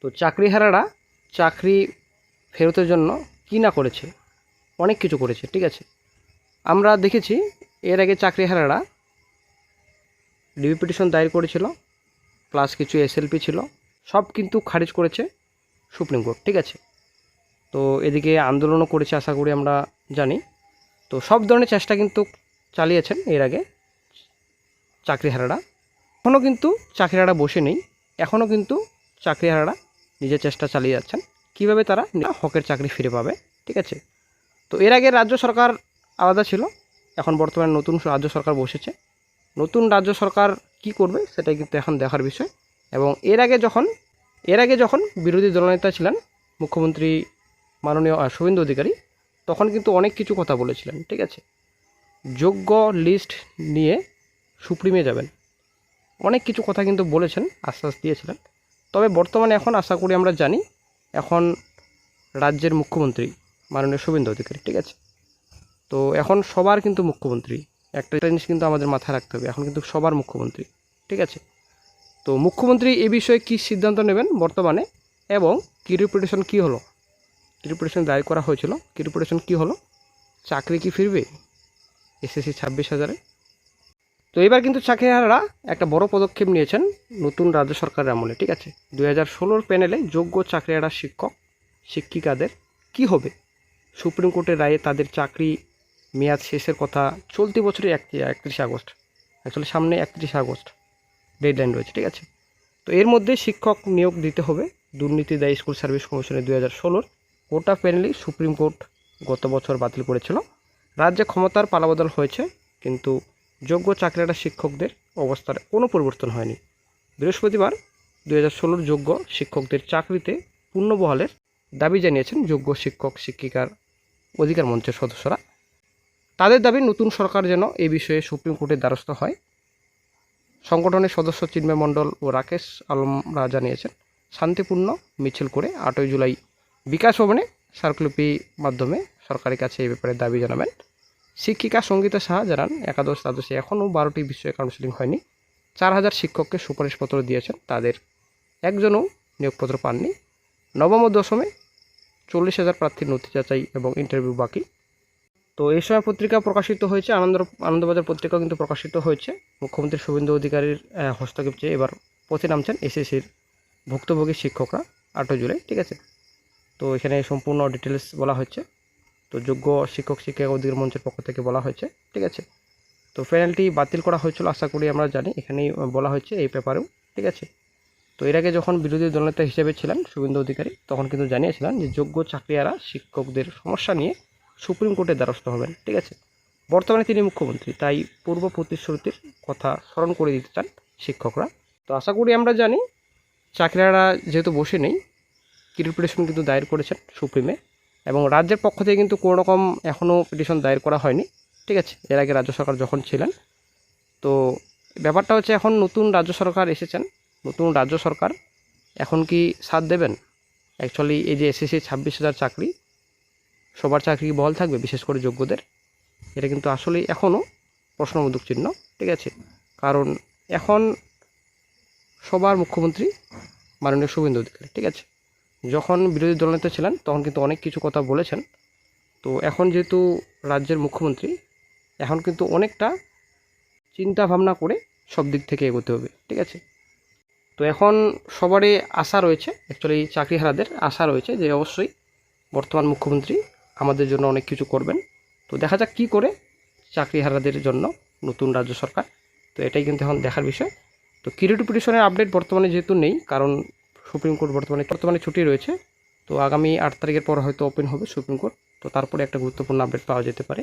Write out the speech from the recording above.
তো চাকরিহারারা চাকরি ফেরতের জন্য কী না করেছে, অনেক কিছু করেছে। ঠিক আছে, আমরা দেখেছি এর আগে চাকরিহারারা ডিবি পিটিশন দায়ের করেছিল, প্লাস কিছু এসএলপি ছিল, সব কিন্তু খারিজ করেছে সুপ্রিম কোর্ট। ঠিক আছে, তো এদিকে আন্দোলনও করেছে, আশা করি আমরা জানি। তো সব ধরনের চেষ্টা কিন্তু চালিয়েছেন এর আগে চাকরিহারারা। এখনও কিন্তু চাকরিহারারা বসে নেই, এখনও কিন্তু চাকরিহারারা নিজের চেষ্টা চালিয়ে যাচ্ছেন কীভাবে তারা হকের চাকরি ফিরে পাবে। ঠিক আছে, তো এর আগে রাজ্য সরকার আলাদা ছিল, এখন বর্তমানে নতুন রাজ্য সরকার বসেছে। নতুন রাজ্য সরকার কি করবে সেটাই কিন্তু এখন দেখার বিষয়। এবং এর আগে যখন বিরোধী দলনেতা ছিলেন মুখ্যমন্ত্রী মাননীয় শুভেন্দু অধিকারী, তখন কিন্তু অনেক কিছু কথা বলেছিলেন। ঠিক আছে, যোগ্য লিস্ট নিয়ে সুপ্রিমে যাবেন, অনেক কিছু কথা কিন্তু বলেছেন, আশ্বাস দিয়েছিলেন। তবে বর্তমানে এখন আশা করি আমরা জানি এখন রাজ্যের মুখ্যমন্ত্রী মাননীয় শুভেন্দু অধিকারী। ঠিক আছে, তো এখন সবার কিন্তু মুখ্যমন্ত্রী, একটা জিনিস কিন্তু আমাদের মাথায় রাখতে হবে, এখন কিন্তু সবার মুখ্যমন্ত্রী। ঠিক আছে, তো মুখ্যমন্ত্রী এ বিষয়ে কী সিদ্ধান্ত নেবেন বর্তমানে, এবং কি রিপিটেশন কী হলো, কি রিপিটেশন দায়ের করা হয়েছিল, কি রিপিটেশন কী হলো, চাকরি কি ফিরবে এসএসসি 26,000-এ। তো এবার কিন্তু চাকরিহারারা একটা বড় পদক্ষেপ নিয়েছেন নতুন রাজ্য সরকারের আমলে। ঠিক আছে, 2016 প্যানেলে যোগ্য চাকরিহারা শিক্ষক শিক্ষিকাদের কি হবে, সুপ্রিম কোর্টের রায়ে তাদের চাকরি মেয়াদ শেষের কথা চলতি বছরের 31 আগস্ট, অ্যাকচুয়ালি সামনে 31 আগস্ট ডেডলাইন রয়েছে। ঠিক আছে, তো এর মধ্যে শিক্ষক নিয়োগ দিতে হবে। দুর্নীতি দায়ী স্কুল সার্ভিস কমিশনের 2016 কোটা প্যানেলই সুপ্রিম কোর্ট গত বছর বাতিল করেছিল। রাজ্যে ক্ষমতার পালাবদল হয়েছে, কিন্তু যোগ্য চাকরিহারা শিক্ষকদের অবস্থার কোনো পরিবর্তন হয়নি। বৃহস্পতিবার 2016 যোগ্য শিক্ষকদের চাকরিতে পুনর্বহালের দাবি জানিয়েছেন যোগ্য শিক্ষক শিক্ষিকার অধিকার মঞ্চের সদস্যরা। তাদের দাবি নতুন সরকার যেন এই বিষয়ে সুপ্রিম কোর্টের দ্বারস্থ হয়। সংগঠনের সদস্য চিন্ময় মণ্ডল ও রাকেশ আলমরা জানিয়েছেন, শান্তিপূর্ণ মিছিল করে 8ই জুলাই বিকাশ ভবনে স্মারকলিপি মাধ্যমে সরকারের কাছে এই ব্যাপারে দাবি জানাবেন। শিক্ষিকা সঙ্গীতা সাহা জানান, একাদশ দ্বাদশে এখনও 12টি বিষয়ে কাউন্সেলিং হয়নি। 4000 শিক্ষককে সুপারিশপত্র দিয়েছেন, তাদের একজনও নিয়োগপত্র পাননি। নবম ও দশমে 40,000 প্রার্থীর নথি যাচাই এবং ইন্টারভিউ বাকি। তো এই সময় পত্রিকা প্রকাশিত হয়েছে, আনন্দবাজার পত্রিকাও কিন্তু প্রকাশিত হয়েছে। মুখ্যমন্ত্রী শুভেন্দু অধিকারীর হস্তক্ষেপ চেয়ে এবার পথে নামছেন এসএসসির ভুক্তভোগী শিক্ষকরা 8 জুলাই। ঠিক আছে, তো এখানে সম্পূর্ণ ডিটেলস বলা হচ্ছে। তো যোগ্য শিক্ষক শিক্ষিকা অধিকার মঞ্চের পক্ষ থেকে বলা হয়েছে। ঠিক আছে, তো প্যানেলটি বাতিল করা হয়েছিল, আশা করি আমরা জানি, এখানেই বলা হয়েছে এই পেপারেও। ঠিক আছে, তো এর আগে যখন বিরোধী দলনেতা হিসেবে ছিলেন শুভেন্দু অধিকারী, তখন কিন্তু জানিয়েছিলেন যে যোগ্য চাকরিহারা শিক্ষকদের সমস্যা নিয়ে সুপ্রিম কোর্টের দ্বারস্থ হবেন। ঠিক আছে, বর্তমানে তিনি মুখ্যমন্ত্রী, তাই পূর্ব প্রতিশ্রুতির কথা স্মরণ করে দিতে চান শিক্ষকরা। তো আশা করি আমরা জানি চাকরিহারা যেহেতু বসে নেই, রিপিটেশন কিন্তু দায়ের করেছেন সুপ্রিমে, এবং রাজ্যের পক্ষ থেকে কিন্তু কোনো রকম এখনও পিটিশন দায়ের করা হয়নি। ঠিক আছে, এর আগে রাজ্য সরকার যখন ছিলেন। তো ব্যাপারটা হচ্ছে এখন নতুন রাজ্য সরকার এসেছেন, নতুন রাজ্য সরকার এখন কি সাথ দেবেন? অ্যাকচুয়ালি এই যে এসএসসি 26,000 চাকরি, সবার চাকরি বহাল থাকবে, বিশেষ করে যোগ্যদের? এটা কিন্তু আসলেই এখনও প্রশ্নবোধক চিহ্ন। ঠিক আছে, কারণ এখন সবার মুখ্যমন্ত্রী মাননীয় শুভেন্দু অধিকারী। ঠিক আছে, যখন বিরোধী দলনেতা ছিলেন তখন কিন্তু অনেক কিছু কথা বলেছেন। তো এখন যেহেতু রাজ্যের মুখ্যমন্ত্রী, এখন কিন্তু অনেকটা চিন্তা ভাবনা করে সব দিক থেকে এগোতে হবে। ঠিক আছে, তো এখন সবারই আশা রয়েছে, অ্যাকচুয়ালি চাকরিহারাদের আশা রয়েছে যে অবশ্যই বর্তমান মুখ্যমন্ত্রী আমাদের জন্য অনেক কিছু করবেন। তো দেখা যাক কী করে চাকরিহারাদের জন্য নতুন রাজ্য সরকার। তো এটাই কিন্তু এখন দেখার বিষয়। তো কিরিট পিটিশনের আপডেট বর্তমানে যেহেতু নেই, কারণ সুপ্রিম কোর্ট বর্তমানে ছুটি রয়েছে। তো আগামী 8 তারিখের পর হয়তো ওপেন হবে সুপ্রিম কোর্ট, তো তারপরে একটা গুরুত্বপূর্ণ আপডেট পাওয়া যেতে পারে।